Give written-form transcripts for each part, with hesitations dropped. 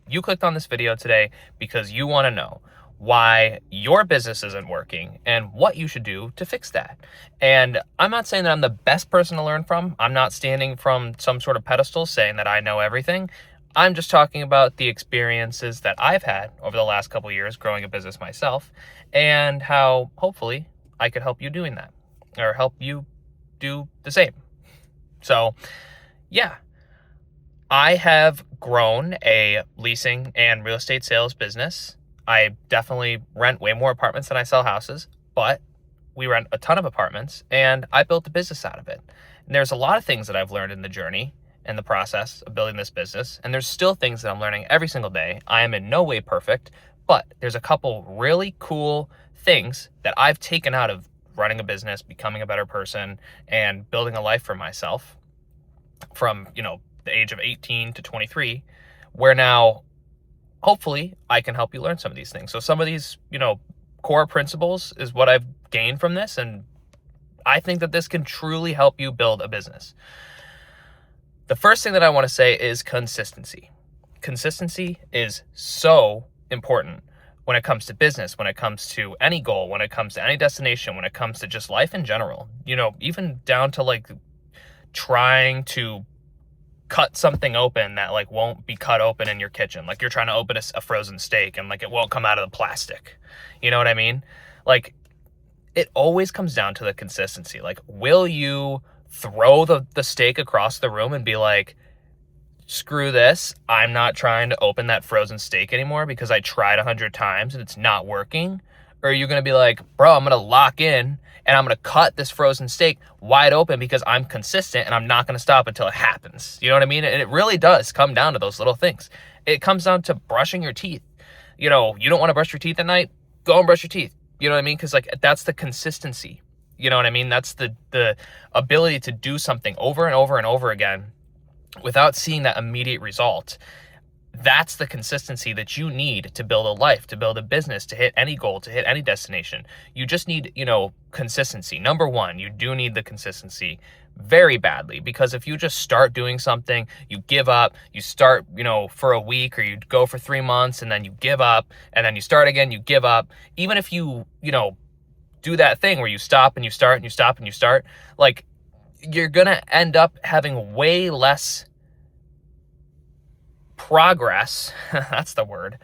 You clicked on this video today because you want to know why your business isn't working and what you should do to fix that. And I'm not saying that I'm the best person to learn from. I'm not standing from some sort of pedestal saying that I know everything. I'm just talking about the experiences that I've had over the last couple of years growing a business myself, and how hopefully I could help you doing that or help you do the same. So yeah, I have grown a leasing and real estate sales business. I definitely rent way more apartments than I sell houses, but we rent a ton of apartments and I built a business out of it. And there's a lot of things that I've learned in the journey and the process of building this business. And there's still things that I'm learning every single day. I am in no way perfect, but there's a couple really cool things that I've taken out of running a business, becoming a better person, and building a life for myself from, the age of 18 to 23, where now hopefully I can help you learn some of these things. So some of these, core principles is what I've gained from this. And I think that this can truly help you build a business. The first thing that I want to say is consistency. Consistency is so important when it comes to business, when it comes to any goal, when it comes to any destination, when it comes to just life in general, even down to like trying to cut something open that like won't be cut open in your kitchen. Like you're trying to open a frozen steak and like it won't come out of the plastic. You know what I mean? Like it always comes down to the consistency. Like, will you throw the steak across the room and be like, screw this, I'm not trying to open that frozen steak anymore because I tried 100 times and it's not working? Or are you going to be like, bro, I'm going to lock in and I'm going to cut this frozen steak wide open because I'm consistent and I'm not going to stop until it happens? You know what I mean? And it really does come down to those little things. It comes down to brushing your teeth. You don't want to brush your teeth at night? Go and brush your teeth. You know what I mean? Because like that's the consistency. You know what I mean? That's the ability to do something over and over and over again without seeing that immediate result. That's the consistency that you need to build a life, to build a business, to hit any goal, to hit any destination. You just need, consistency. Number one, you do need the consistency very badly, because if you just start doing something, you give up, you start, for a week, or you go for 3 months and then you give up, and then you start again, you give up. Even if you, do that thing where you stop and you start and you stop and you start, like you're going to end up having way less progress, that's the word,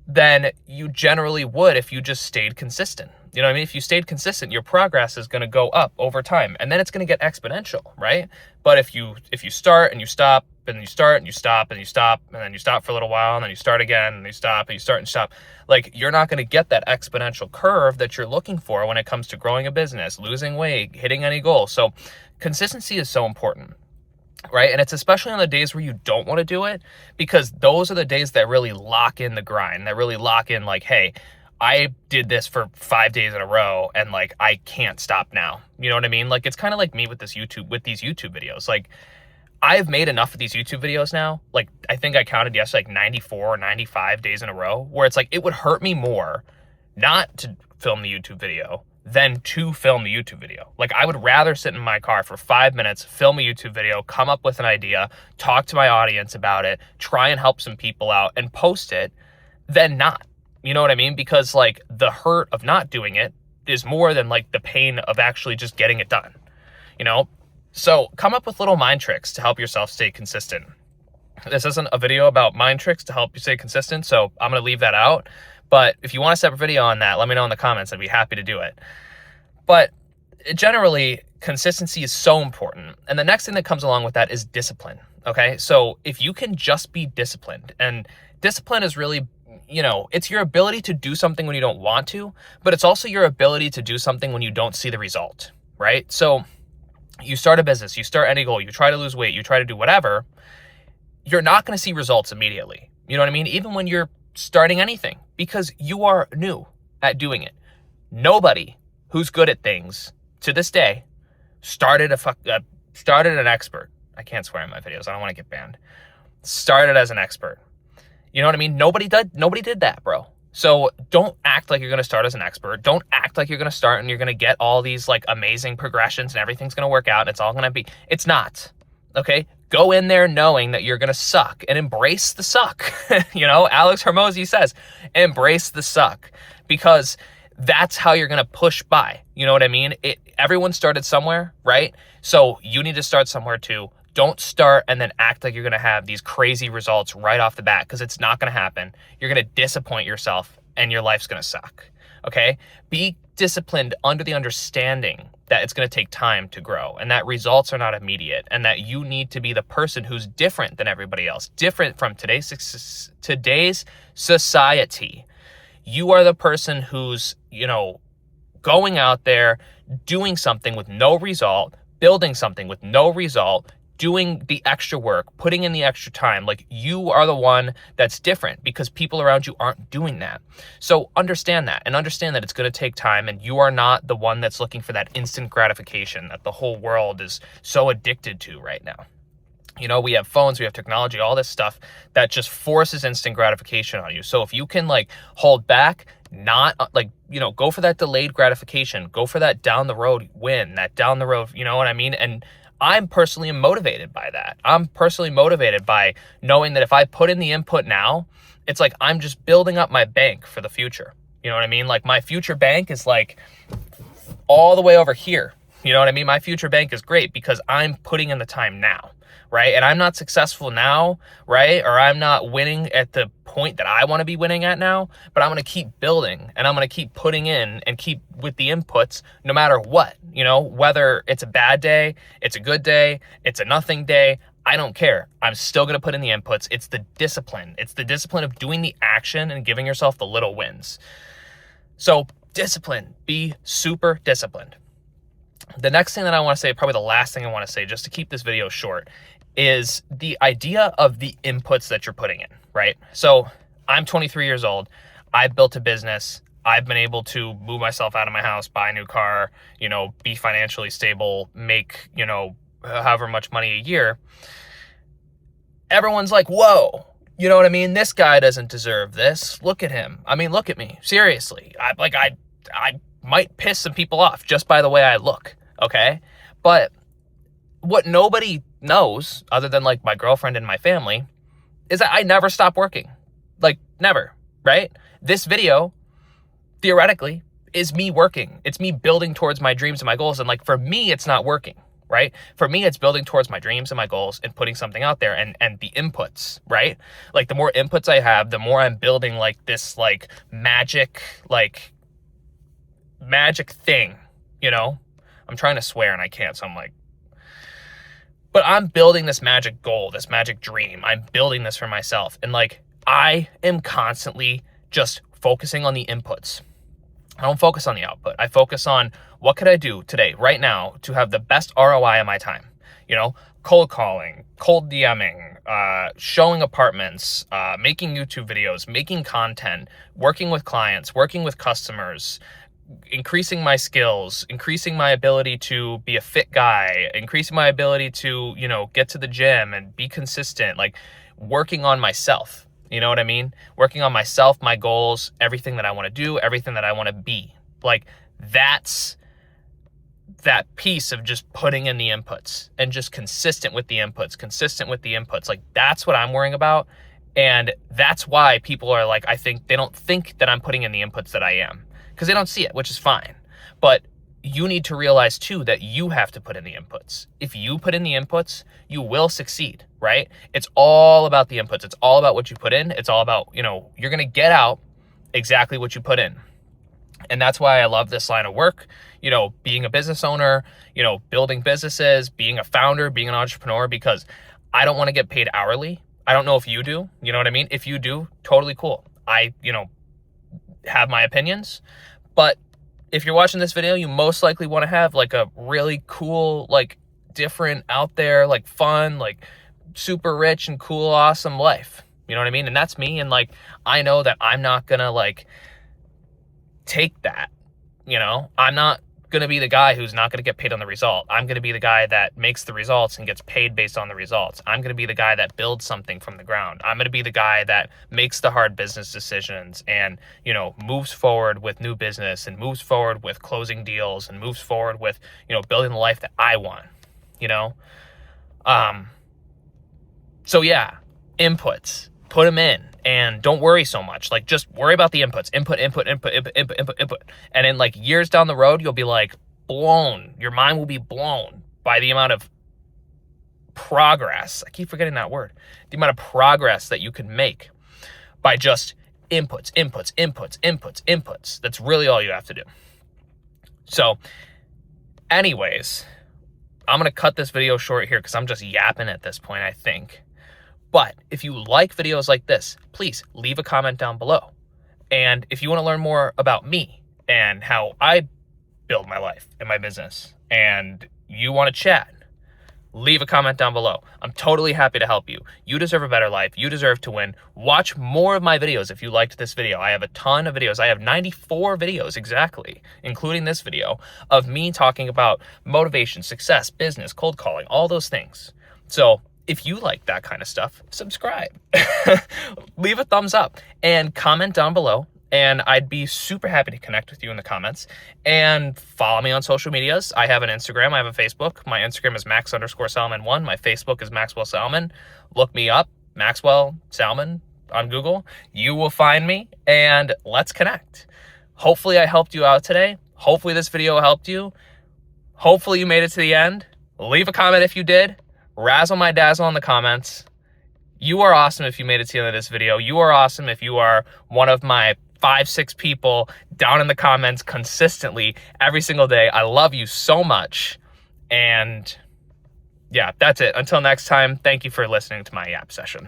than you generally would if you just stayed consistent. You know what I mean? If you stayed consistent, your progress is going to go up over time, and then it's going to get exponential, right? But if you start and you stop and you start and you stop and you stop and then you stop for a little while and then you start again and you stop and you start and stop, like you're not going to get that exponential curve that you're looking for when it comes to growing a business, losing weight, hitting any goal. So consistency is so important. Right. And it's especially on the days where you don't want to do it, because those are the days that really lock in the grind, that really lock in like, hey, I did this for 5 days in a row and like, I can't stop now. You know what I mean? Like, it's kind of like me with these YouTube videos. Like I've made enough of these YouTube videos now. Like I think I counted yesterday, like 94 or 95 days in a row, where it's like, it would hurt me more not to film the YouTube video than to film the YouTube video. Like I would rather sit in my car for 5 minutes, film a YouTube video, come up with an idea, talk to my audience about it, try and help some people out and post it, than not. You know what I mean? Because like the hurt of not doing it is more than like the pain of actually just getting it done, So come up with little mind tricks to help yourself stay consistent. This isn't a video about mind tricks to help you stay consistent, so I'm going to leave that out. But if you want a separate video on that, let me know in the comments. I'd be happy to do it. But generally, consistency is so important. And the next thing that comes along with that is discipline. Okay. So if you can just be disciplined, and discipline is really, it's your ability to do something when you don't want to, but it's also your ability to do something when you don't see the result. Right. So you start a business, you start any goal, you try to lose weight, you try to do whatever, you're not going to see results immediately. You know what I mean? Even when you're starting anything, because you are new at doing it. Nobody who's good at things to this day started an expert. I can't swear in my videos. I don't want to get banned. Started as an expert. You know what I mean? Nobody did that, bro. So don't act like you're going to start as an expert. Don't act like you're going to start and you're going to get all these like amazing progressions and everything's going to work out and it's all going to be, it's not. Okay. Go in there knowing that you're going to suck and embrace the suck. Alex Hormozy says, embrace the suck, because that's how you're going to push by. You know what I mean? Everyone started somewhere, right? So you need to start somewhere too. Don't start and then act like you're going to have these crazy results right off the bat, because it's not going to happen. You're going to disappoint yourself and your life's going to suck. Okay? Be disciplined under the understanding that it's going to take time to grow, and that results are not immediate, and that you need to be the person who's different than everybody else, different from today's society. You are the person who's, going out there, doing something with no result, building something with no result, doing the extra work, putting in the extra time. Like, you are the one that's different, because people around you aren't doing that. So understand that, and understand that it's going to take time, and you are not the one that's looking for that instant gratification that the whole world is so addicted to right now. We have phones, we have technology, all this stuff that just forces instant gratification on you. So if you can hold back, not go for that delayed gratification, go for that down the road win, that down the road, you know what I mean? And I'm personally motivated by that. I'm personally motivated by knowing that if I put in the input now, it's like I'm just building up my bank for the future. You know what I mean? Like, my future bank is all the way over here. You know what I mean? My future bank is great because I'm putting in the time now, right? And I'm not successful now, right? Or I'm not winning at the point that I want to be winning at now, but I'm going to keep building, and I'm going to keep putting in and keep with the inputs no matter what, whether it's a bad day, it's a good day, it's a nothing day. I don't care. I'm still going to put in the inputs. It's the discipline. It's the discipline of doing the action and giving yourself the little wins. So discipline, be super disciplined. The next thing that I want to say, probably the last thing I want to say, just to keep this video short, is the idea of the inputs that you're putting in, right? So I'm 23 years old. I've built a business. I've been able to move myself out of my house, buy a new car, be financially stable, make, however much money a year. Everyone's like, whoa, you know what I mean? This guy doesn't deserve this. Look at him. I mean, look at me. Seriously. I might piss some people off just by the way I look. Okay. But what nobody knows, other than my girlfriend and my family, is that I never stop working. Never, right? This video, theoretically, is me working. It's me building towards my dreams and my goals. And for me, it's not working, right? For me, it's building towards my dreams and my goals and putting something out there, and the inputs, right? The more inputs I have, the more I'm building this magic thing, I'm trying to swear and I can't, so but I'm building this magic goal, this magic dream. I'm building this for myself. And I am constantly just focusing on the inputs. I don't focus on the output. I focus on what could I do today, right now, to have the best ROI on my time. Cold calling, cold DMing, showing apartments, making YouTube videos, making content, working with clients, working with customers, increasing my skills, increasing my ability to be a fit guy, increasing my ability to, get to the gym and be consistent, working on myself. You know what I mean? Working on myself, my goals, everything that I want to do, everything that I want to be. That's that piece of just putting in the inputs and just consistent with the inputs. That's what I'm worrying about. And that's why people are I think they don't think that I'm putting in the inputs that I am, because they don't see it, which is fine. But you need to realize too that you have to put in the inputs. If you put in the inputs, you will succeed, right? It's all about the inputs. It's all about what you put in. It's all about, you're going to get out exactly what you put in. And that's why I love this line of work, being a business owner, building businesses, being a founder, being an entrepreneur, because I don't want to get paid hourly. I don't know if you do, you know what I mean? If you do, totally cool. I, have my opinions, but if you're watching this video, you most likely want to have a really cool, different, out there, fun, super rich and cool, awesome life. You know what I mean? And that's me. And I know that I'm not gonna take that, I'm not going to be the guy who's not going to get paid on the result. I'm going to be the guy that makes the results and gets paid based on the results. I'm going to be the guy that builds something from the ground. I'm going to be the guy that makes the hard business decisions and, moves forward with new business and moves forward with closing deals and moves forward with, building the life that I want, So yeah, inputs, put them in and don't worry so much. Like just worry about the inputs, input. And in like years down the road, you'll be like blown. Your mind will be blown by the amount of progress. I keep forgetting that word. The amount of progress that you can make by just inputs. That's really all you have to do. So anyways, I'm going to cut this video short here because I'm just yapping at this point, I think. But if you like videos like this, please leave a comment down below. And if you want to learn more about me and how I build my life and my business, and you want to chat, leave a comment down below. I'm totally happy to help you. You deserve a better life. You deserve to win. Watch more of my videos if you liked this video. I have a ton of videos. I have 94 videos exactly, including this video, of me talking about motivation, success, business, cold calling, all those things. So if you like that kind of stuff, subscribe. Leave a thumbs up and comment down below. And I'd be super happy to connect with you in the comments. And follow me on social medias. I have an Instagram. I have a Facebook. My Instagram is Max_Salmon1. My Facebook is Maxwell Salmon. Look me up, Maxwell Salmon, on Google. You will find me, and let's connect. Hopefully I helped you out today. Hopefully this video helped you. Hopefully you made it to the end. Leave a comment if you did. Razzle my dazzle in the comments. You are awesome if you made it to the end of this video. You are awesome if you are one of my 5-6 people down in the comments consistently every single day. I love you so much. And yeah, that's it. Until next time, thank you for listening to my yap session.